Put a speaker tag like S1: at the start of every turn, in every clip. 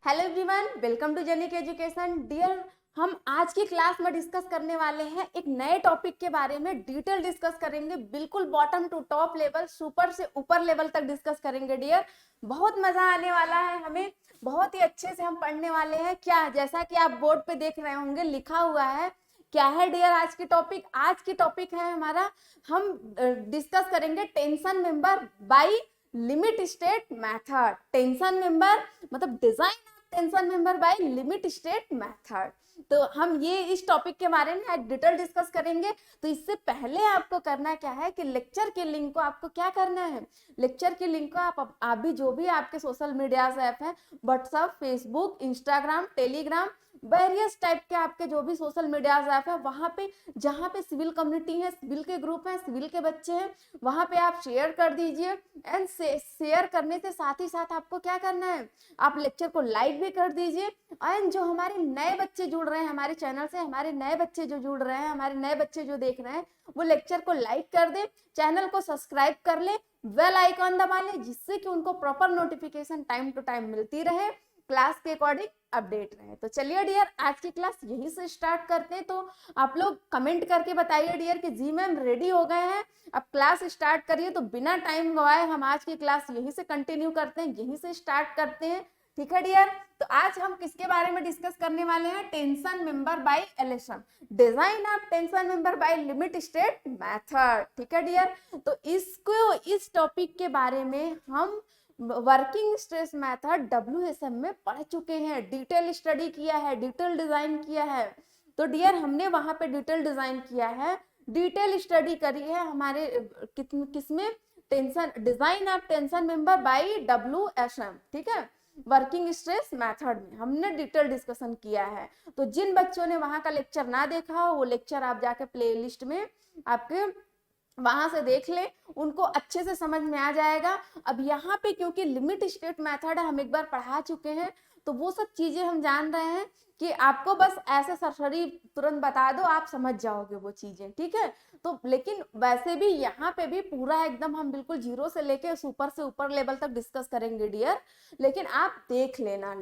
S1: Hello everyone, welcome to Genic education. Dear, हम आज की क्लास में डिस्कस करने वाले हैं एक नए टॉपिक के बारे में। डिटेल डिस्कस करेंगे, बिल्कुल bottom to top level, super से ऊपर लेवल तक डिस्कस करेंगे। डियर, बहुत मजा आने वाला है, हमें बहुत ही अच्छे से हम पढ़ने वाले हैं। क्या, जैसा कि आप बोर्ड पे देख रहे होंगे लिखा हुआ है, क्या है डियर आज की टॉपिक? आज की टॉपिक है हमारा, हम डिस्कस करेंगे tension member by limit state method. Tension member मतलब design tension member by limit state method. तो हम ये इस टॉपिक के बारे में आज डिटेल डिस्कस करेंगे। तो इससे पहले आपको करना क्या है कि लेक्चर के लिंक को आपको क्या करना है, लेक्चर के लिंक को आप भी जो भी आपके सोशल मीडिया ऐप है, WhatsApp, Facebook, Instagram, Telegram, various type के आपके जो भी सोशल मीडिया ऐप है, वहां पे जहां पे सिविल कम्युनिटी है, सिविल के ग्रुप है, सिविल के बच्चे हैं, वहां पे आप शेयर कर दीजिए। एंड शेयर करने से साथ ही साथ आपको क्या करना है, आप लेक्चर को लाइक भी कर दीजिए। एंड जो हमारे नए बच्चे जुड़ रहे हैं हमारे चैनल से, हमारे नए बच्चे जो जुड़ रहे हैं, हमारे नए बच्चे जो देख रहे हैं, वो लेक्चर को लाइक कर दे, चैनल को सब्सक्राइब कर ले, बेल आइकॉन दबा ले, जिससे कि उनको proper notification time to time मिलती रहे, क्लास के अकॉर्डिंग अपडेट रहे। तो चलिए डियर, आज की क्लास यहीं से स्टार्ट करते हैं। तो आप लोग कमेंट करके बताइए डियर कि जी मैम रेडी हो गए हैं, अब क्लास स्टार्ट करिए। तो बिना टाइम गवाए हम आज की क्लास यहीं से कंटिन्यू करते हैं, यहीं से स्टार्ट करते हैं। ठीक है डियर, तो आज हम किसके बारे में डिस्कस करने वाले हैं? टेंशन मेंबर बाय एलेशन, design of tension member by limit state method. ठीक है डियर, तो इसको, इस टॉपिक के बारे में हम वर्किंग स्ट्रेस मेथड WSM में पढ़ चुके हैं, डिटेल स्टडी किया है, डिटेल डिजाइन किया है। तो डियर, हमने वहां पे डिटेल डिजाइन किया है, डिटेल स्टडी करी है हमारे किसमें, tension, design of tension member by WSM। ठीक है, वर्किंग स्ट्रेस मेथड में हमने डिटेल डिस्कशन किया है। तो जिन बच्चों ने वहां का लेक्चर ना देखा हो, वो लेक्चर आप जाके प्लेलिस्ट में आपके वहां से देख ले, उनको अच्छे से समझ में आ जाएगा। अब यहाँ पे क्योंकि लिमिट स्टेट मेथड हम एक बार पढ़ा चुके हैं, तो वो सब चीजें हम जान रहे हैं कि आपको बस ऐसे सरसरी तुरंत बता दो, आप समझ जाओगे वो चीजें। ठीक है, तो लेकिन वैसे भी यहाँ पे भी पूरा एकदम हम बिल्कुल जीरो से लेके सुपर से ऊपर लेवल तक डिस्कस करेंगे डियर। लेकिन आप देख लेना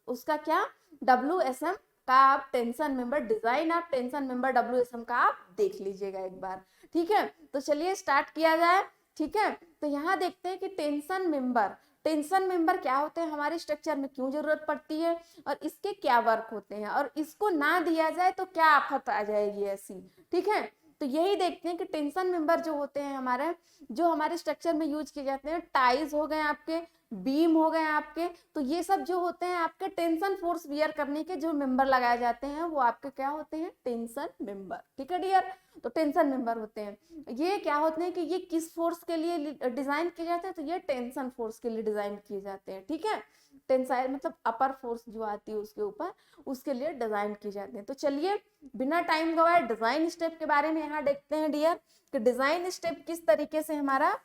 S1: उसका क्या, WSM का आप टेंशन मेंबर, डिजाइन आप टेंशन मेंबर WSM का आप देख लीजिएगा एक बार। ठीक है, तो चलिए स्टार्ट किया जाए। ठीक है, तो यहाँ देखते हैं कि टेंशन मेंबर, टेंशन मेंबर क्या होते हैं, हमारे स्ट्रक्चर में क्यों जरूरत पड़ती है, और इसके क्या वर्क होते हैं, और इसको ना दिया जाए तो क्या आफत आ जाएगी ऐसी। ठीक है, तो यही देखते हैं कि टेंशन मेंबर जो होते हैं हमारे, जो हमारे स्ट्रक्चर में यूज किए जाते हैं, टाइज हो गए आपके, बीम हो गए आपके, तो ये सब जो होते हैं आपके टेंशन फोर्स बियर करने के जो मेंबर लगाए जाते हैं, वो आपके क्या होते हैं, टेंशन मेंबर। ठीक है डियर, तो टेंशन मेंबर होते हैं, ये क्या होते हैं कि ये किस फोर्स के लिए डिजाइन किए जाते हैं, तो ये टेंशन फोर्स के लिए डिजाइन किए जाते हैं। ठीक है, टेंसाइल मतलब अपर फोर्स जो आती है उसके ऊपर, उसके लिए डिजाइन किए जाते हैं। तो चलिए बिना टाइम गवाए डिजाइन स्टेप के बारे में यहाँ देखते हैं डियर, कि डिजाइन स्टेप किस तरीके से हमारा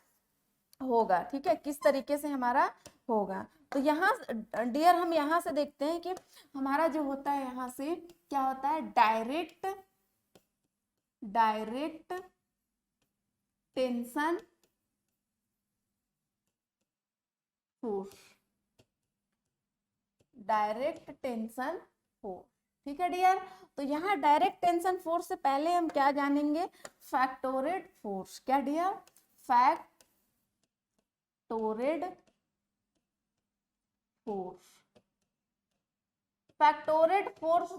S1: होगा। ठीक है, किस तरीके से हमारा होगा। तो यहाँ डियर हम यहाँ से देखते हैं कि हमारा जो होता है, यहाँ से क्या होता है, direct tension force, direct tension force. ठीक है डियर, तो यहाँ डायरेक्ट टेंशन फोर्स से पहले हम क्या जानेंगे, फैक्टोरेड फोर्स। क्या डियर, फैक्टोरेड फोर्स, फैक्टोरेड फोर्स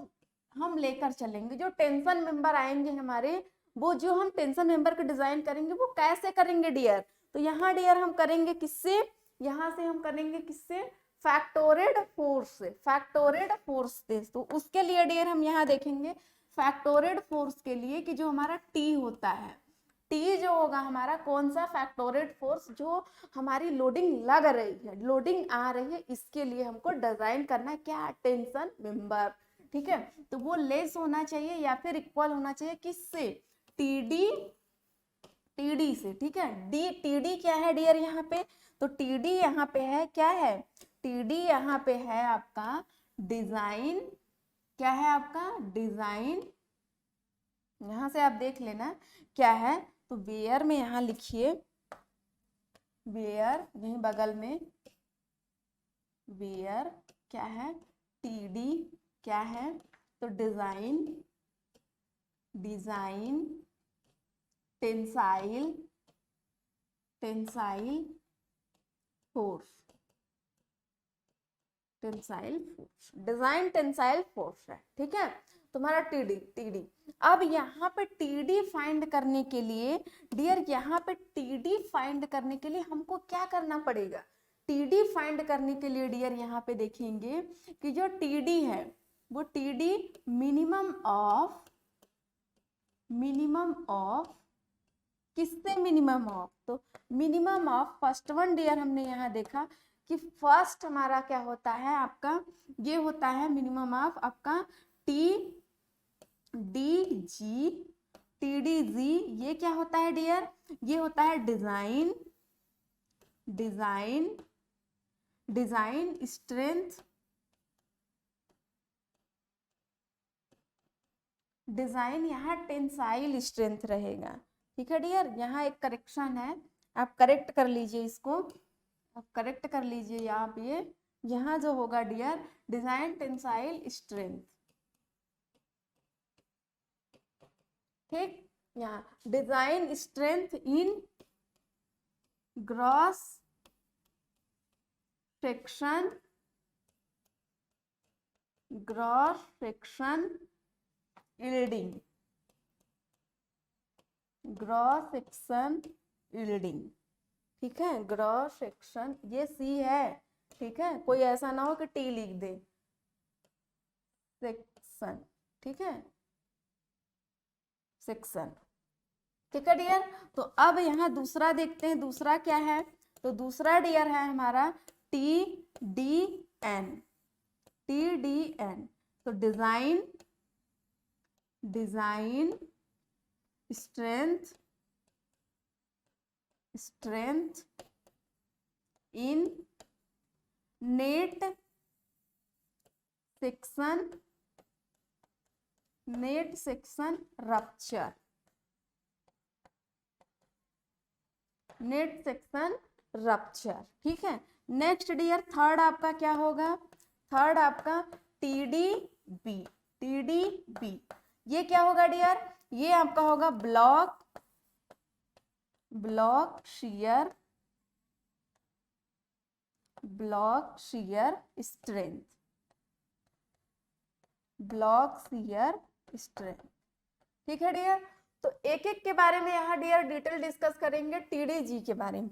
S1: हम लेकर चलेंगे। जो टेंशन मेंबर आएंगे हमारे, वो जो हम टेंशन मेंबर के डिजाइन करेंगे वो कैसे करेंगे डियर, तो यहाँ डियर हम करेंगे किससे, यहाँ से हम करेंगे किससे, फैक्टोरेड फोर्स से, फैक्टोरेड फोर्स से। तो उसके लिए डियर हम यहाँ देखेंगे फैक्टोरेड फोर्स के लिए कि जो हमारा टी होता है, टी जो होगा हमारा कौन सा, फैक्टोरेड फोर्स, जो हमारी लोडिंग लग रही है, लोडिंग आ रही है, इसके लिए हमको डिजाइन करना है क्या, टेंशन मेंबर। ठीक है, तो वो लेस होना चाहिए या फिर इक्वल होना चाहिए किससे, टीडी, टीडी से। ठीक है, डी टीडी क्या है डियर यहाँ पे, तो टीडी यहाँ पे है, क्या है, टीडी यहाँ पे है आपका डिजाइन, क्या है आपका डिजाइन, यहां से आप देख लेना क्या है। तो वेयर में यहां लिखिए, वेयर यहीं बगल में, वेयर क्या है, टीडी क्या है, तो design tensile force, design tensile force है, ठीक है, तुम्हारा टीडी। अब यहाँ पे टीडी फाइंड करने के लिए डियर, यहाँ पे टीडी फाइंड करने के लिए हमको क्या करना पड़ेगा, टीडी फाइंड करने के लिए डियर यहाँ पे देखेंगे कि जो टीडी है वो टीडी मिनिमम ऑफ किससे मिनिमम ऑफ, तो minimum of first one dear हमने यहाँ देखा कि फर्स्ट हमारा क्या होता है आपका, ये होता है मिनिमम ऑफ आपका टीडीजी, ये क्या होता है डियर, ये होता है डिजाइन स्ट्रेंथ, डिजाइन यहाँ टेंसाइल स्ट्रेंथ रहेगा, ठीक है डियर। यहाँ एक करेक्शन है, आप करेक्ट कर लीजिए इसको, आप करेक्ट कर लीजिए आप, ये यहाँ जो होगा डियर डिजाइन टेंसाइल स्ट्रेंथ, ठीक, यहाँ design strength in gross section yielding, gross section yielding, ठीक है, ग्रॉस सेक्शन, ये सी है, ठीक है, कोई ऐसा ना हो कि टी लिख दे, सेक्शन, ठीक है, सेक्शन, ठीक है डियर। तो अब यहाँ दूसरा देखते हैं, दूसरा क्या है, तो दूसरा डियर है हमारा टीडीएन, तो design strength in net section rupture, ठीक है। नेक्स्ट डियर थर्ड आपका क्या होगा, थर्ड आपका टीडीबी, ये क्या होगा डियर, ये आपका होगा ब्लॉक शियर स्ट्रेंथ, ठीक है डियर। तो एक एक के बारे में यहाँ डियर डिटेल डिस्कस करेंगे, टीडीजी के बारे में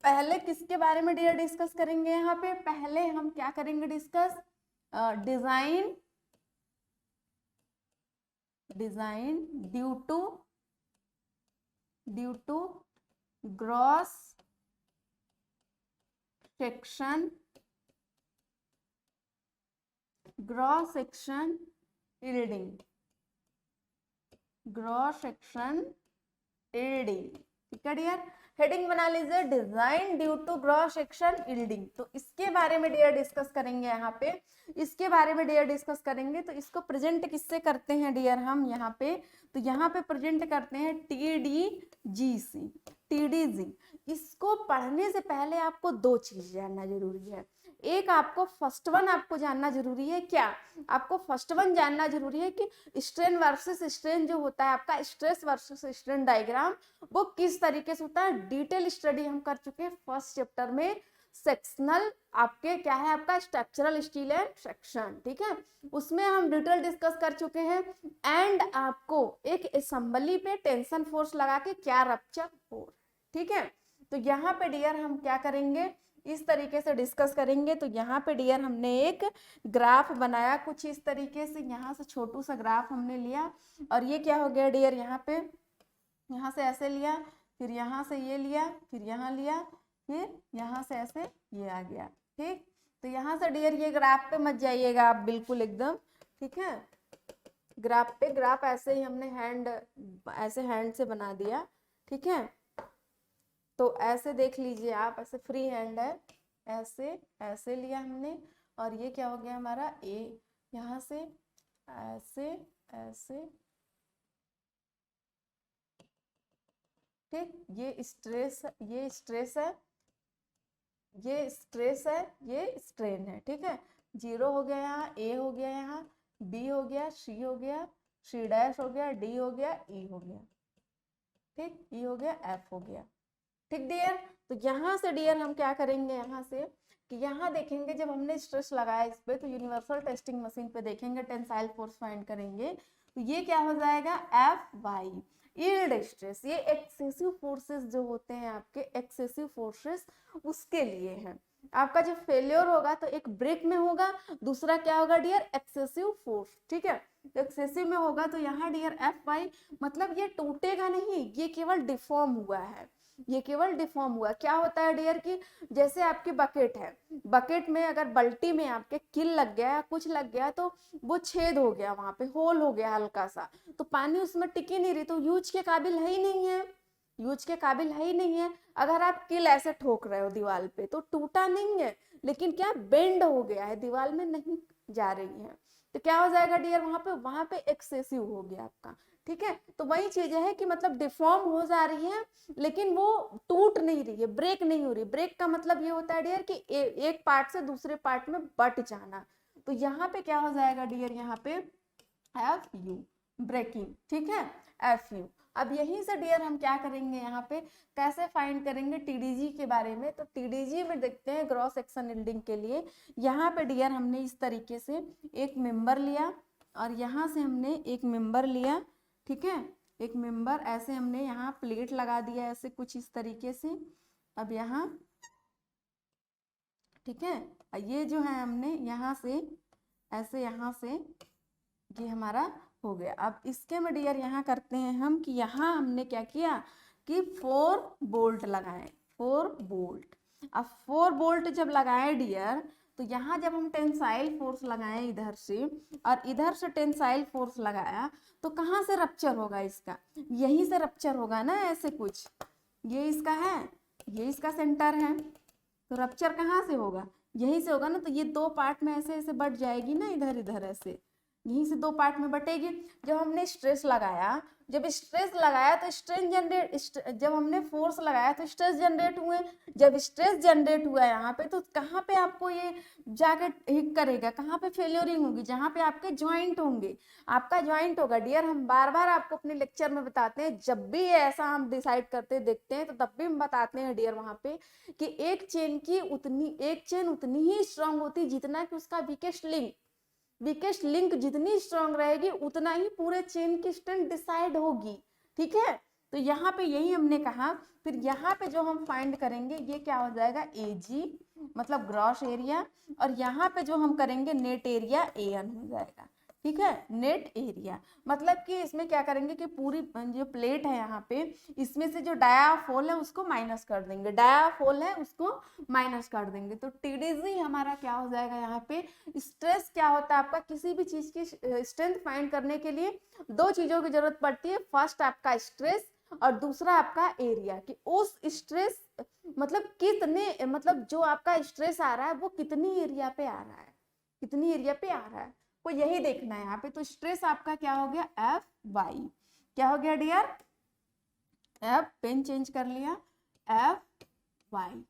S1: पहले किसके बारे में डियर डिस्कस करेंगे, यहाँ पे पहले हम क्या करेंगे discuss, design due to gross section yielding, ठीक है डियर। हेडिंग बना लीजिए design due to gross section yielding, तो इसके बारे में डियर डिस्कस करेंगे, यहाँ पे इसके बारे में डियर डिस्कस करेंगे। तो इसको प्रेजेंट किससे करते हैं डियर हम यहाँ पे, तो यहाँ पे प्रेजेंट करते हैं टीडीजी। इसको पढ़ने से पहले आपको दो चीज जानना जरूरी है, एक आपको फर्स्ट वन आपको जानना जरूरी है, क्या आपको फर्स्ट वन जानना जरूरी है कि स्ट्रेन वर्सेस स्ट्रेन जो होता है आपका, स्ट्रेस वर्सेस स्ट्रेन डायग्राम, वो किस तरीके से होता है, डिटेल स्टडी हम कर चुके हैं फर्स्ट चैप्टर में, सेक्शनल आपके क्या है आपका स्ट्रक्चरल स्टील एंड सेक्शन, ठीक है, उसमें हम डिटेल डिस्कस कर चुके हैं। एंड आपको एक असेंबली पे टेंशन फोर्स लगा के क्या रप्चर हो, ठीक है। तो यहाँ पे डियर हम क्या करेंगे, इस तरीके से डिस्कस करेंगे। तो यहाँ पे डियर हमने एक ग्राफ बनाया कुछ इस तरीके से, यहाँ से छोटू सा ग्राफ हमने लिया, और ये क्या हो गया डियर, यहाँ पे यहाँ से ऐसे लिया, फिर यहाँ से ये लिया, फिर यहाँ लिया, फिर यहाँ से ऐसे ये आ गया, ठीक। तो यहाँ से डियर ये ग्राफ पे मत जाइएगा आप बिल्कुल एकदम, ठीक है, ग्राफ ऐसे ही हमने हैंड से बना दिया, ठीक है। तो ऐसे देख लीजिए आप, ऐसे फ्री हैंड है, ऐसे लिया हमने, और ये क्या हो गया हमारा ए, यहाँ से ऐसे, ठीक, ये स्ट्रेस है, ये स्ट्रेस है, ये स्ट्रेन है, ठीक है। 0 हो गया यहाँ, ए हो गया यहाँ, बी हो गया, सी हो गया, सी डैश हो गया, डी हो गया, ई हो गया, ठीक, ई हो गया, एफ हो गया, ठीक डियर। तो यहाँ से डियर हम क्या करेंगे, यहाँ से कि यहाँ देखेंगे जब हमने स्ट्रेस लगाया इस पे, तो यूनिवर्सल टेस्टिंग मशीन पे देखेंगे, टेंसाइल फोर्स फाइंड करेंगे, तो ये क्या हो जाएगा, एफ वाई। यील्ड स्ट्रेस, ये एक्सेसिव फोर्सेस जो होते हैं आपके, एक्सेसिव फोर्सेस उसके लिए है। आपका जब फेलियर होगा तो एक ब्रेक में होगा, दूसरा क्या होगा डियर, एक्सेसिव फोर्स, ठीक है। एक्सेसिव में होगा तो यहाँ डियर एफ वाई, मतलब ये टूटेगा नहीं, ये केवल डिफॉर्म हुआ है, ये केवल डिफॉर्म हुआ। क्या होता है डियर की, जैसे आपकी बकेट है, बकेट में अगर बल्टी में आपके किल लग गया, कुछ लग गया, तो वो छेद हो गया, वहां पे होल हो गया हल्का सा, तो पानी उसमें टिकी नहीं रही, तो यूज के काबिल है ही नहीं है, यूज के काबिल है ही नहीं है। अगर आप किल ऐसे ठोक रहे हो दीवार पे, तो टूटा नहीं है, लेकिन क्या बेंड हो गया है, दीवार में नहीं जा रही है, तो क्या हो जाएगा डियर, वहां पे एक्सेसिव हो गया आपका, ठीक है। तो वही चीज है कि मतलब डिफॉर्म हो जा रही है, लेकिन वो टूट नहीं रही है, ब्रेक नहीं हो रही। ब्रेक का मतलब ये होता है डियर कि एक पार्ट से दूसरे पार्ट में बट जाना। तो यहाँ पे क्या हो जाएगा डियर, यहाँ पे एफ यू, ब्रेकिंग, ठीक है, एफ यू। अब यहीं से डियर हम क्या करेंगे, यहाँ पे कैसे फाइंड करेंगे टीडीजी के बारे में, तो टीडीजी में देखते हैं ग्रॉस सेक्शन यील्डिंग के लिए। यहाँ पे डियर हमने इस तरीके से एक मेंबर लिया, और यहाँ से हमने एक मेंबर लिया, ठीक है, एक मेंबर ऐसे हमने यहाँ प्लेट लगा दिया ऐसे कुछ इस तरीके से। अब यहाँ, ठीक है, ये जो है हमने यहाँ से ऐसे, यहाँ से ये हमारा हो गया। अब इसके में डियर यहाँ करते हैं हम कि यहाँ हमने क्या किया कि 4 बोल्ट लगाए, 4 बोल्ट। अब 4 बोल्ट जब लगाए डियर, तो यहाँ जब हम टेंसाइल फोर्स लगाए इधर से, और इधर से टेंसाइल फोर्स लगाया, तो कहाँ से रप्चर होगा इसका, यहीं से रप्चर होगा ना, ऐसे कुछ, ये इसका है, ये इसका सेंटर है, तो रप्चर कहाँ से होगा, यहीं से होगा ना। तो ये 2 पार्ट में ऐसे ऐसे बट जाएगी ना, इधर इधर ऐसे, यहीं से 2 पार्ट में बटेगी। जब हमने स्ट्रेस लगाया, जब स्ट्रेस लगाया तो स्ट्रेन जनरेट, जब हमने फोर्स लगाया तो स्ट्रेस जनरेट हुए। जब स्ट्रेस जनरेट हुआ यहाँ पे, तो कहाँ पे आपको ये जाके हिट करेगा, कहाँ पे फेल्योरिंग होगी, जहाँ पे आपके ज्वाइंट होंगे, आपका ज्वाइंट होगा डियर। हम बार बार आपको अपने लेक्चर में बताते हैं, जब भी ऐसा हम डिसाइड करते देखते हैं, तो तब भी हम बताते हैं डियर वहां पे कि एक चेन उतनी ही स्ट्रांग होती जितना कि उसका वीकेस्ट लिंक, वीकेस्ट लिंक जितनी स्ट्रांग रहेगी, उतना ही पूरे चेन की स्ट्रेंथ डिसाइड होगी, ठीक है। तो यहाँ पे यही हमने कहा। फिर यहाँ पे जो हम फाइंड करेंगे, ये क्या हो जाएगा, एजी मतलब ग्रॉस एरिया, और यहाँ पे जो हम करेंगे नेट एरिया एन हो जाएगा, ठीक है, नेट एरिया। मतलब कि इसमें क्या करेंगे कि पूरी जो प्लेट है यहाँ पे, इसमें से जो डायाफॉल है उसको माइनस कर देंगे, डायाफॉल है उसको माइनस कर देंगे। तो टीडीजी हमारा क्या हो जाएगा, यहाँ पे स्ट्रेस क्या होता है आपका, किसी भी चीज की स्ट्रेंथ फाइंड करने के लिए 2 चीजों की जरूरत पड़ती है, फर्स्ट आपका स्ट्रेस, और दूसरा आपका एरिया, कि उस स्ट्रेस मतलब कितने, मतलब जो आपका स्ट्रेस आ रहा है वो कितनी एरिया पे आ रहा है, कितनी एरिया पे आ रहा है, को यही देखना है यहाँ पे। तो स्ट्रेस आपका क्या हो गया, एफ वाई, क्या हो गया डियर, एफ, पेन चेंज कर लिया, एफ वाई।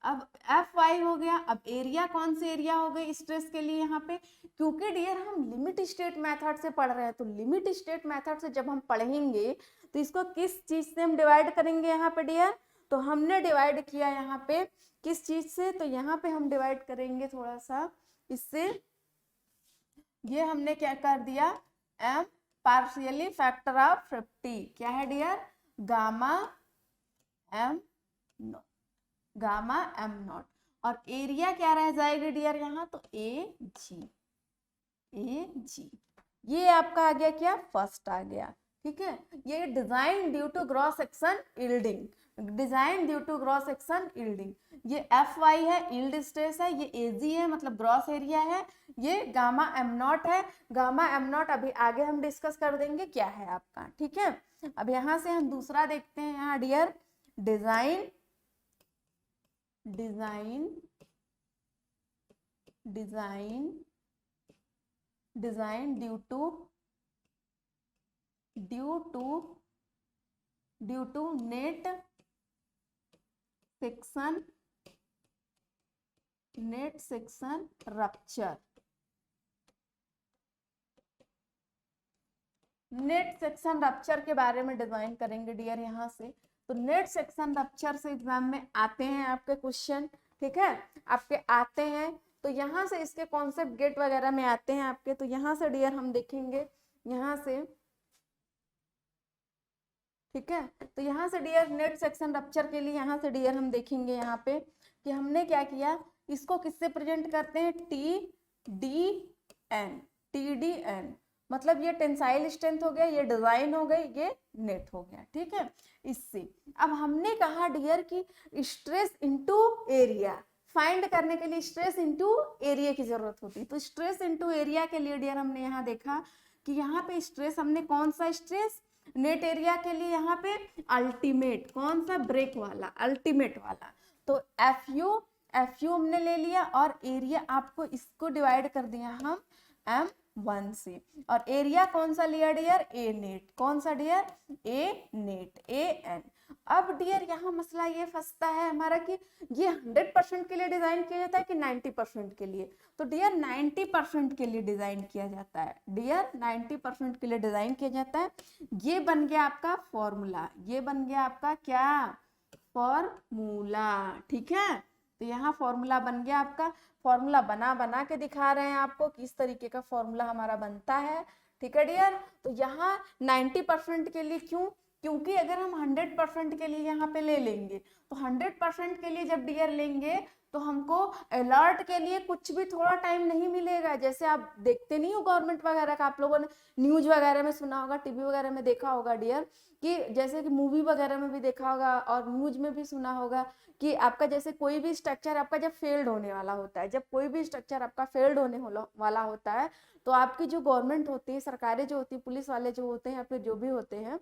S1: अब एफ वाई हो गया। अब एरिया कौन से एरिया हो गए स्ट्रेस के लिए यहाँ पे, क्योंकि डियर हम लिमिट स्टेट मेथड से पढ़ रहे हैं, तो लिमिट स्टेट मेथड से जब हम पढ़ेंगे, तो इसको किस चीज से हम डिवाइड करेंगे यहाँ पे डियर, तो हमने डिवाइड किया यहाँ पे किस चीज से, तो यहाँ पे हम डिवाइड करेंगे थोड़ा सा इससे, ये हमने क्या कर दिया, एम पार्शियली फैक्टर ऑफ 50, क्या है dear, gamma m naught, gamma m naught. और एरिया क्या रह जाएगा डियर यहाँ, तो ए जी, ए जी, ये आपका आ गया क्या, फर्स्ट आ गया, ठीक है। ये design due to gross section yielding, design due to gross section yielding. ये एफ वाई है, यील्ड स्ट्रेस है, ये एजी है मतलब ग्रॉस एरिया है, ये गामा एम नॉट है। गामा एम नॉट अभी आगे हम डिस्कस कर देंगे क्या है आपका, ठीक है। अब यहाँ से हम दूसरा देखते हैं यहाँ dear, design, design, design, design due to net section net section rupture. Net section rupture के बारे में डिजाइन करेंगे डियर यहाँ से। तो नेट सेक्शन रप्चर से एग्जाम में आते हैं आपके क्वेश्चन, ठीक है, आपके आते हैं। तो यहाँ से इसके कॉन्सेप्ट गेट वगैरह में आते हैं आपके। तो यहाँ से डियर हम देखेंगे यहाँ से, ठीक है। तो यहाँ से डियर नेट सेक्शन रप्चर के लिए यहाँ से डियर हम देखेंगे यहाँ पे कि हमने क्या किया, इसको किससे प्रेजेंट करते हैं, T D N, T D N, मतलब ये टेंसाइल स्ट्रेंथ हो गया, ये डिजाइन हो गई, ये नेट हो गया, ठीक है। इससे अब हमने कहा डियर कि स्ट्रेस इनटू एरिया फाइंड करने के लिए स्ट्रेस इनटू एरिया की जरूरत होती है। तो स्ट्रेस इनटू एरिया के लिए डियर हमने यहाँ देखा कि यहाँ पे स्ट्रेस हमने कौन सा स्ट्रेस, नेट एरिया के लिए यहाँ पे अल्टीमेट, कौन सा, ब्रेक वाला, अल्टीमेट वाला। तो एफ यू हमने ले लिया और एरिया आपको इसको डिवाइड कर दिया हम M1 से, और एरिया कौन सा लिया डियर, ए नेट, कौन सा dear, A net, A N. अब डियर यहाँ मसला ये फंसता है हमारा कि ये 100% के लिए डिजाइन किया जाता है कि 90% के लिए। तो डियर 90% के लिए डिजाइन किया जाता है, डियर 90% के लिए डिजाइन किया जाता है। ये बन गया आपका फॉर्मूला, ये बन गया आपका क्या, फॉर्मूला, ठीक है। तो यहाँ फॉर्मूला बन गया आपका, फॉर्मूला बना के दिखा रहे हैं आपको किस तरीके का फॉर्मूला हमारा बनता है, ठीक है डियर। तो यहाँ 90% के लिए क्यों, क्योंकि अगर हम 100% के लिए यहाँ पे ले लेंगे तो 100% के लिए जब डियर लेंगे तो हमको अलर्ट के लिए कुछ भी थोड़ा टाइम नहीं मिलेगा। जैसे आप देखते नहीं हो गवर्नमेंट वगैरह का, आप लोगों ने न्यूज वगैरह में सुना होगा, टीवी वगैरह में देखा होगा डियर, कि जैसे कि मूवी वगैरह में भी देखा होगा और न्यूज में भी सुना होगा कि आपका जैसे कोई भी स्ट्रक्चर आपका जब फेल्ड होने वाला होता है, जब कोई भी स्ट्रक्चर आपका फेल्ड होने वाला होता है, तो आपकी जो गवर्नमेंट होती है, सरकारें जो होती है, पुलिस वाले जो होते हैं या फिर जो भी होते हैं,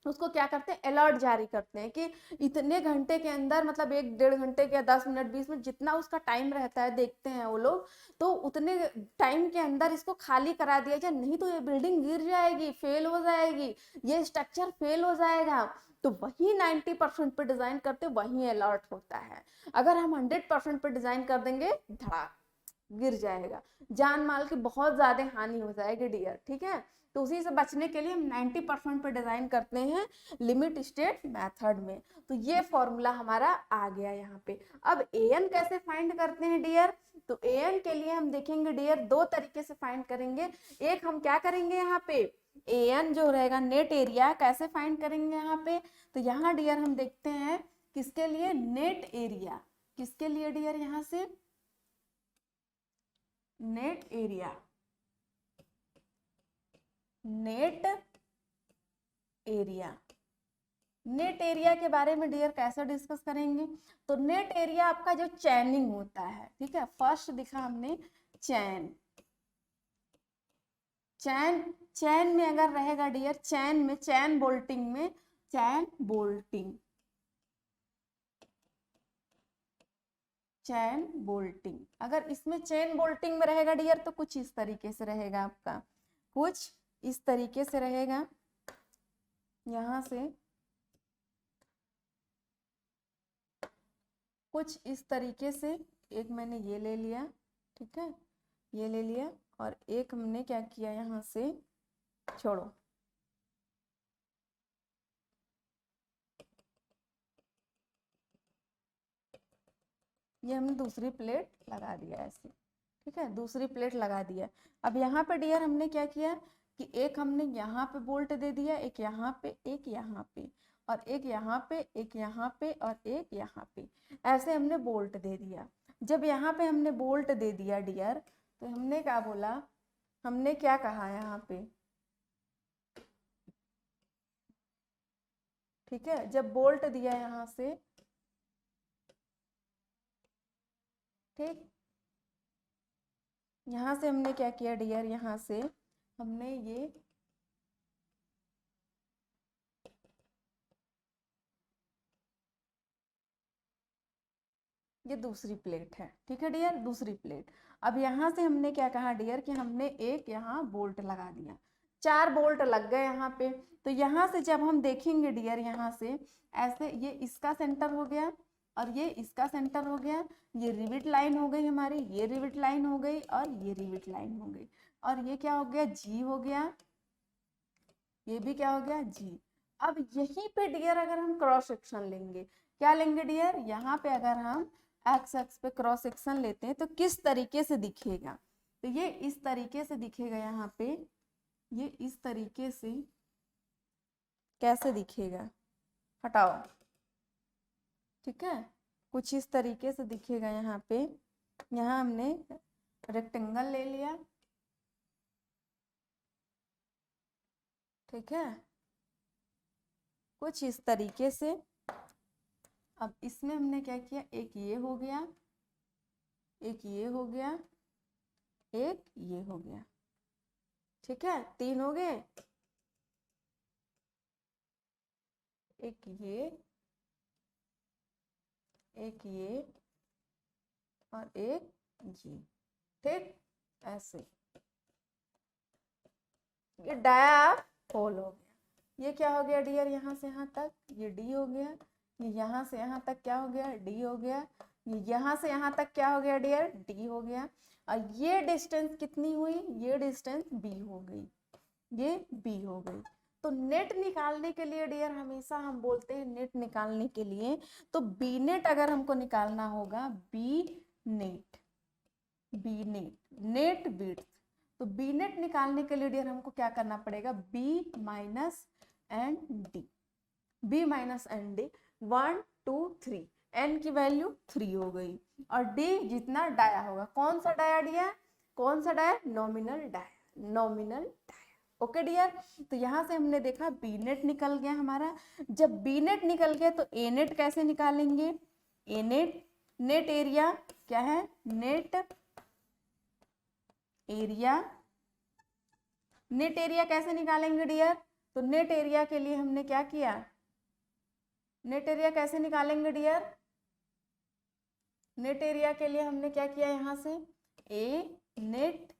S1: उसको क्या करते हैं, अलर्ट जारी करते हैं कि इतने घंटे के अंदर, मतलब 1-1.5 घंटे या 10 मिनट 20 मिनट जितना उसका टाइम रहता है, देखते हैं वो लोग, तो उतने टाइम के अंदर इसको खाली करा दिया जाए, नहीं तो ये बिल्डिंग गिर जाएगी, फेल हो जाएगी, ये स्ट्रक्चर फेल हो जाएगा। तो वही 90% पे डिजाइन करते, वही अलर्ट होता है। अगर हम 100% पे डिजाइन कर देंगे, धड़ाक गिर जाएगा, जान माल की बहुत ज्यादा हानि हो जाएगी डियर, ठीक है। तो उसी से बचने के लिए हम 90% पे डिजाइन करते हैं लिमिट स्टेट मेथड में। तो ये फॉर्मूला हमारा आ गया यहाँ पे। अब an कैसे फाइंड करते हैं डियर, तो an के लिए हम देखेंगे डियर 2 तरीके से फाइंड करेंगे। एक हम क्या करेंगे यहाँ पे, an जो रहेगा नेट एरिया कैसे फाइंड करेंगे यहाँ पे, तो यहाँ डियर हम देखते हैं किसके लिए, नेट एरिया, किसके लिए डियर, यहाँ से net area, net area. Net area के बारे में डियर कैसे डिस्कस करेंगे, तो नेट एरिया आपका जो चैनिंग होता है, ठीक है, फर्स्ट दिखा हमने चैन, चैन में अगर रहेगा डियर, चैन में, चैन बोल्टिंग में, चैन बोल्टिंग, चैन बोल्टिंग, अगर इसमें चैन बोल्टिंग में रहेगा डियर तो कुछ इस तरीके से रहेगा आपका, कुछ इस तरीके से रहेगा। यहाँ से कुछ इस तरीके से, एक मैंने ये ले लिया, ठीक है, ये ले लिया, और एक हमने क्या किया यहाँ से, छोड़ो, ये हमने दूसरी प्लेट लगा दिया ऐसे, ठीक है, दूसरी प्लेट लगा दिया। अब यहाँ पे डियर हमने क्या किया कि एक हमने यहाँ पे बोल्ट दे दिया, एक यहाँ पे, एक यहाँ पे, और एक यहाँ पे, एक यहाँ पे, और एक यहाँ पे, ऐसे हमने बोल्ट दे दिया। जब यहाँ पे हमने बोल्ट दे दिया डियर, तो हमने क्या बोला, हमने क्या कहा यहाँ पे, ठीक है, जब बोल्ट दिया यहाँ से, ठीक, यहाँ से हमने क्या किया डियर, यहाँ से हमने ये दूसरी प्लेट है, ठीक है डियर, दूसरी प्लेट। अब यहाँ से हमने क्या कहा डियर कि हमने एक यहाँ बोल्ट लगा दिया, 4 बोल्ट लग गए यहाँ पे। तो यहाँ से जब हम देखेंगे डियर, यहाँ से ऐसे, ये इसका सेंटर हो गया और ये इसका सेंटर हो गया, ये रिविट लाइन हो गई हमारी, ये रिविट लाइन हो गई और ये रिविट लाइन हो गई, और ये क्या हो गया, जी हो गया, ये भी क्या हो गया, जी। अब यहीं पे डियर अगर हम क्रॉस सेक्शन लेंगे, क्या लेंगे डियर, यहाँ पे अगर हम एक्स एक्स पे क्रॉस सेक्शन लेते हैं तो किस तरीके से दिखेगा, तो ये इस तरीके से दिखेगा, यहाँ पे ये इस तरीके से कैसे दिखेगा, हटाओ, ठीक है, कुछ इस तरीके से दिखेगा। यहाँ पे यहाँ हमने रेक्टेंगल ले लिया, ठीक है, कुछ इस तरीके से। अब इसमें हमने क्या किया, एक ये हो गया, एक ये हो गया, एक ये हो गया, ठीक है, 3 हो गए, एक ये और एक ये, ठीक, ऐसे ये डायाफोल हो गया। ये क्या हो गया डियर, यहाँ से यहाँ तक ये डी हो गया, ये यहाँ से यहाँ तक क्या हो गया, डी हो गया, ये यहाँ से यहाँ तक क्या हो गया डियर, डी हो गया, और ये डिस्टेंस कितनी हुई, ये डिस्टेंस बी हो गई, ये बी हो गई। तो नेट निकालने के लिए डियर हमेशा हम बोलते हैं, नेट निकालने के लिए तो बी नेट अगर हमको निकालना होगा, B net, B net, net width, तो बी नेट निकालने के लिए डियर हमको क्या करना पड़ेगा, B minus N D, B minus N D, 1 2 3, N की वैल्यू 3 हो गई, और डी जितना डाया होगा, कौन सा डाया डियर, कौन सा dia, nominal dia, nominal dia, okay dear. तो यहाँ से हमने देखा बी नेट निकल गया हमारा। जब बी नेट निकल गया तो ए नेट कैसे निकालेंगे, ए नेट, नेट एरिया क्या है, नेट एरिया, नेट एरिया कैसे निकालेंगे डियर, तो नेट एरिया के लिए हमने क्या किया, नेट एरिया कैसे निकालेंगे डियर, नेट एरिया के लिए हमने क्या किया, यहाँ से a net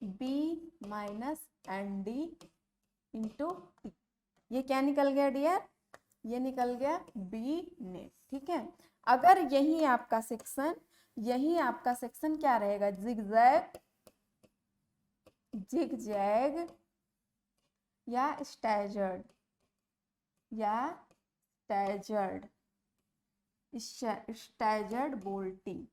S1: b minus N d into t, ये क्या निकल गया डियर, ये निकल गया बी नेट, ठीक है। अगर यही आपका सेक्शन, यही आपका सेक्शन क्या रहेगा, जिगजैग, जिगजैग या स्टैजर्ड, या स्टैजर्ड, स्टैजर्ड बोल्टिंग,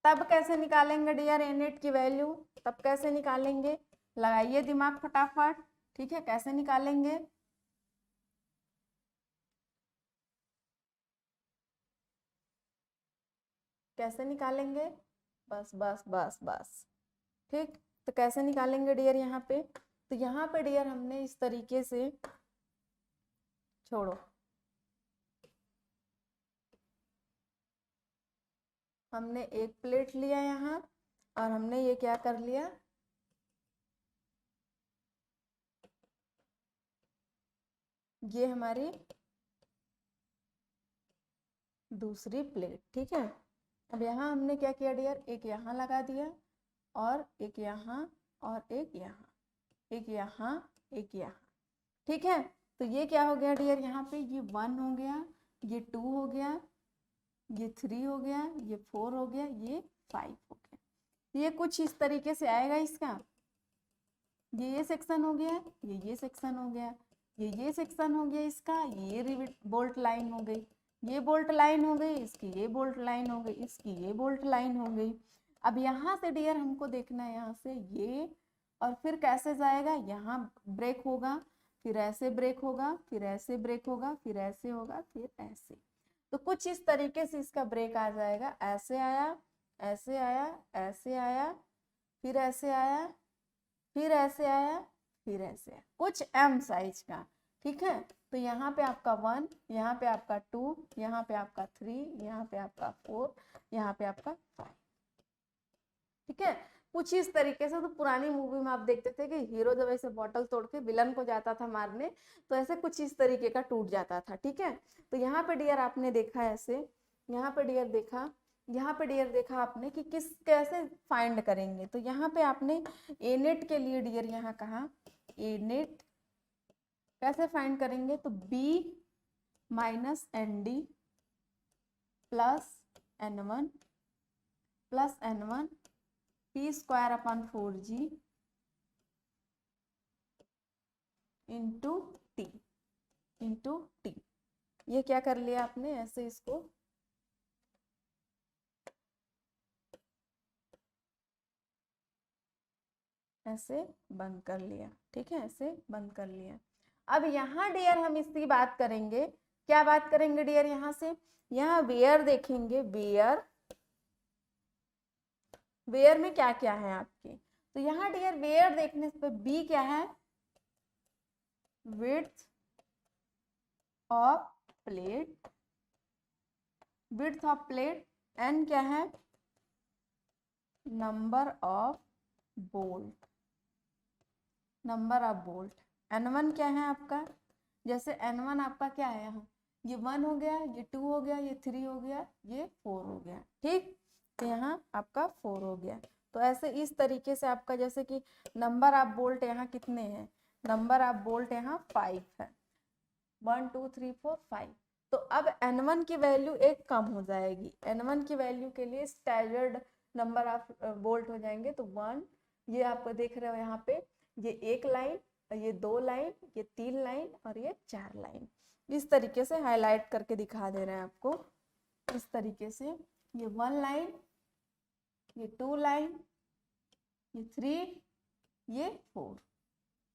S1: तब कैसे निकालेंगे डियर ए नेट की वैल्यू, तब कैसे निकालेंगे, लगाइए दिमाग फटाफट, ठीक है, कैसे निकालेंगे, कैसे निकालेंगे, बस बस बस बस, ठीक, तो कैसे निकालेंगे डियर, यहाँ पे, तो यहाँ पे डियर हमने इस तरीके से, छोड़ो, हमने एक प्लेट लिया यहाँ और हमने ये क्या कर लिया, ये हमारी दूसरी प्लेट, ठीक है। अब यहाँ हमने क्या किया डियर, एक यहाँ लगा दिया और एक यहाँ और एक यहाँ, एक यहाँ, एक यहाँ, ठीक है। तो ये क्या हो गया डियर, यहाँ पे ये 1 हो गया, ये 2 हो गया, ये 3 हो गया, ये 4 हो गया, ये 5 हो गया। ये कुछ इस तरीके से आएगा इसका, ये सेक्शन हो गया, ये सेक्शन हो गया, ये सेक्शन हो गया इसका, ये रिविट बोल्ट लाइन हो गई, ये बोल्ट लाइन हो गई इसकी, ये बोल्ट लाइन हो गई इसकी, ये बोल्ट लाइन हो गई। अब यहाँ से डियर हमको देखना है, यहाँ से ये, और फिर कैसे जाएगा, यहाँ ब्रेक होगा, फिर ऐसे ब्रेक होगा, फिर ऐसे ब्रेक होगा, फिर ऐसे होगा, फिर ऐसे, तो कुछ इस तरीके से इसका ब्रेक आ जाएगा, ऐसे आया, ऐसे आया, ऐसे आया, फिर ऐसे आया, फिर ऐसे आया, फिर ऐसे आया, कुछ एम साइज का, ठीक है। तो यहाँ पे आपका 1, यहाँ पे आपका 2, यहाँ पे आपका 3, यहाँ पे आपका 4, यहाँ पे आपका 5, ठीक है। कुछ इस तरीके से, तो पुरानी मूवी में आप देखते थे कि हीरो जब ऐसे बॉटल तोड़ के विलन को जाता था मारने, तो ऐसे कुछ इस तरीके का टूट जाता था, ठीक है। तो यहाँ पे डियर आपने देखा ऐसे, यहाँ पे डियर देखा, यहाँ पे डियर देखा आपने कि किस कैसे फाइंड करेंगे, तो यहाँ पे आपने ए नेट के लिए डियर यहाँ कहा, ए नेट कैसे फाइंड करेंगे? तो b minus ND plus N1 plus N1 p square upon 4g into t. ये क्या कर लिया आपने? ऐसे इसको ऐसे बंद कर लिया, ठीक है, ऐसे बंद कर लिया। अब यहाँ डियर हम इसकी बात करेंगे, क्या बात करेंगे डियर? यहाँ से यहाँ वेयर देखेंगे, वेयर में क्या क्या है आपके। तो यहाँ डियर वेयर देखने पे बी क्या है? Width of plate, width of plate. N क्या है? Number of bolt, number of bolt. N1 क्या है आपका? जैसे N1 आपका क्या है? यहाँ ये 1 हो गया, ये 2 हो गया, ये 3 हो गया, ये 4 हो गया, ठीक। तो यहाँ आपका 4 हो गया। तो ऐसे इस तरीके से आपका, जैसे कि नंबर ऑफ बोल्ट यहाँ कितने हैं? नंबर ऑफ बोल्ट यहाँ 5 है, 1 2 3 4 5। तो अब N1 की वैल्यू एक कम हो जाएगी, N1 की वैल्यू के लिए स्टैगर्ड नंबर ऑफ बोल्ट हो जाएंगे। तो 1, ये आपको देख रहे हो यहाँ पे, ये 1 लाइन, ये 2 लाइन, ये 3 लाइन और ये 4 लाइन। इस तरीके से हाईलाइट करके दिखा दे रहे हैं आपको, इस तरीके से। ये 1 लाइन, ये 2 लाइन, ये 3, ये 4,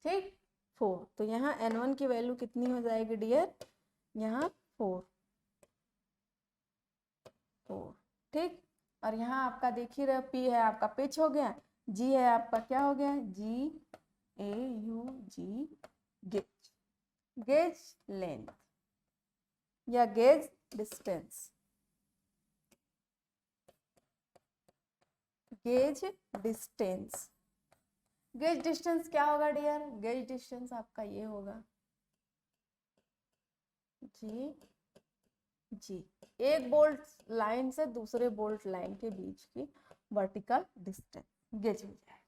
S1: ठीक, 4। तो यहाँ N1 की वैल्यू कितनी हो जाएगी डियर? यहाँ 4, ठीक। और यहाँ आपका देख ही रहे, P है आपका पिच हो गया, G है आपका क्या हो गया? GAUG, गेज, गेज लेंथ या gauge distance, gauge distance. Gauge distance क्या होगा डियर? गेज डिस्टेंस आपका ये होगा जी, एक बोल्ट लाइन से दूसरे बोल्ट लाइन के बीच की वर्टिकल डिस्टेंस गेज हो जाए,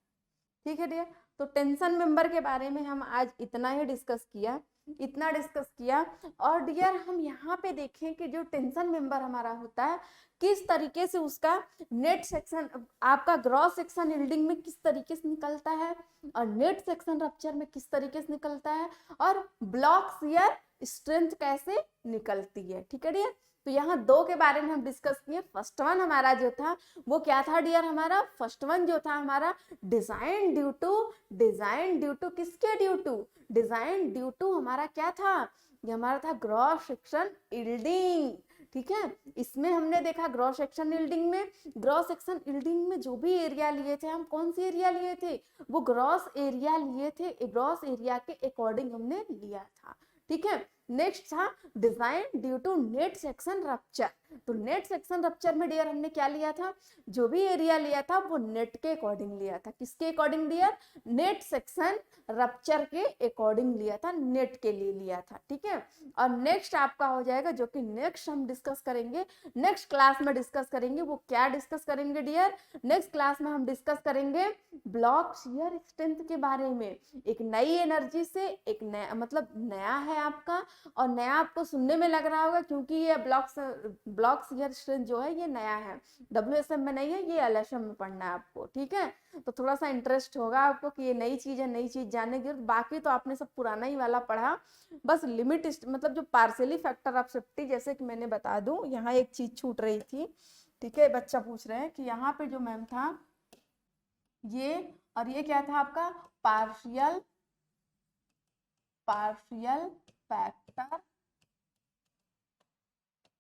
S1: ठीक है डियर। तो टेंशन मेंबर के बारे में हम आज इतना ही डिस्कस किया, इतना डिस्कस किया। और डियर हम यहाँ पे देखें कि जो टेंशन मेंबर हमारा होता है, किस तरीके से उसका नेट सेक्शन, आपका ग्रॉस सेक्शन यील्डिंग में किस तरीके से निकलता है, और नेट सेक्शन रप्चर में किस तरीके से निकलता है, और ब्लॉक शियर स्ट्रेंथ कैसे निकलती है, ठीक है डियर। तो यहाँ 2 के बारे में हम डिस्कस किए। फर्स्ट वन हमारा जो था वो क्या था डियर? हमारा फर्स्ट वन जो था हमारा डिजाइन ड्यू टू किसके due to? Design due to हमारा क्या था? ये हमारा था ग्रॉस सेक्शन यील्डिंग, ठीक है। इसमें हमने देखा ग्रॉस सेक्शन यील्डिंग में जो भी एरिया लिए थे हम, कौन सी एरिया लिए थे? वो ग्रॉस एरिया लिए थे, ग्रॉस एरिया के अकॉर्डिंग हमने लिया था, ठीक है। नेक्स्ट था design due to net section rupture. तो नेट सेक्शन रप्चर में डियर हमने क्या लिया था? जो भी एरिया लिया था वो नेट के अकॉर्डिंग लिया था। किसके according dear? Net section rupture के अकॉर्डिंग लिया था, नेट के लिए लिया था, ठीक है। और नेक्स्ट आपका हो जाएगा, जो कि नेक्स्ट हम डिस्कस करेंगे, नेक्स्ट क्लास में डिस्कस करेंगे। वो क्या डिस्कस करेंगे डियर? नेक्स्ट क्लास में हम डिस्कस करेंगे ब्लॉक शियर स्ट्रेंथ के बारे में। एक नई एनर्जी से एक नया, मतलब नया है आपका, और नया आपको सुनने में लग रहा होगा क्योंकि ये ब्लॉक शियर स्ट्रेंथ जो है ये नया है, WSM में नहीं है, ये LSM में पढ़ना है आपको, ठीक है। तो थोड़ा सा इंटरेस्ट होगा आपको कि ये नई चीज है, नई चीज जानने की। बाकी तो आपने सब पुराना ही वाला पढ़ा, बस लिमिट मतलब जो पार्शियली फैक्टर ऑफ सेफ्टी, जैसे कि मैंने बता दूं, यहाँ एक चीज छूट रही थी, ठीक है। बच्चा पूछ रहे हैं कि यहाँ पे जो मैम था ये, और ये क्या था आपका? Partial factor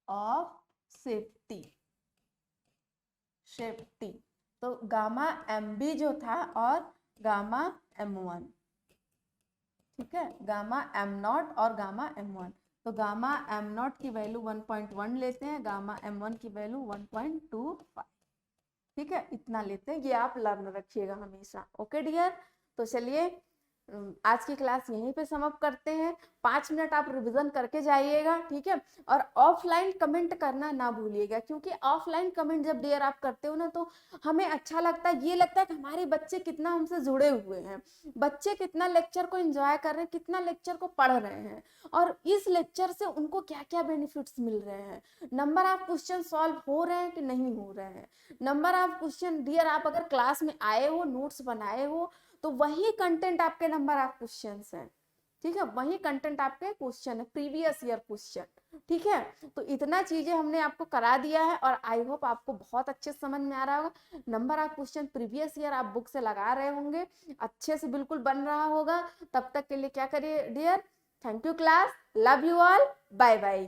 S1: of safety. तो गामा MB जो था और गामा M1, ठीक है, गामा M0 और गामा M1। तो गामा M0 की वैल्यू 1.1 लेते हैं, गामा M1 की वैल्यू 1.25, ठीक है, इतना लेते हैं। ये आप लर्न रखिएगा हमेशा, ओके डियर। तो चलिए आज की क्लास यहीं पे समाप्त करते हैं। 5 मिनट आप रिवीजन करके जाइएगा, ठीक है। और ऑफलाइन कमेंट करना ना भूलिएगा, क्योंकि ऑफलाइन कमेंट जब डियर आप करते हो ना तो हमें अच्छा लगता है, ये लगता है कि हमारे बच्चे कितना हमसे जुड़े हुए हैं, बच्चे कितना लेक्चर को एंजॉय कर रहे हैं, कितना लेक्चर को पढ़ रहे हैं, और इस लेक्चर से उनको क्या क्या बेनिफिट्स मिल रहे हैं, नंबर ऑफ क्वेश्चन सॉल्व हो रहे हैं कि नहीं हो रहे हैं, नंबर ऑफ क्वेश्चन डियर आप अगर क्लास में आए हो, नोट्स बनाए हो, तो वही कंटेंट आपके नंबर ऑफ क्वेश्चंस हैं, ठीक है, वही कंटेंट आपके क्वेश्चन है, प्रीवियस ईयर क्वेश्चन, ठीक है। तो इतना चीजें हमने आपको करा दिया है और आई होप आपको बहुत अच्छे समझ में आ रहा होगा। Number of question previous year आप बुक से लगा रहे होंगे, अच्छे से बिल्कुल बन रहा होगा। तब तक के लिए क्या करिए dear, thank you class, love you all, bye bye.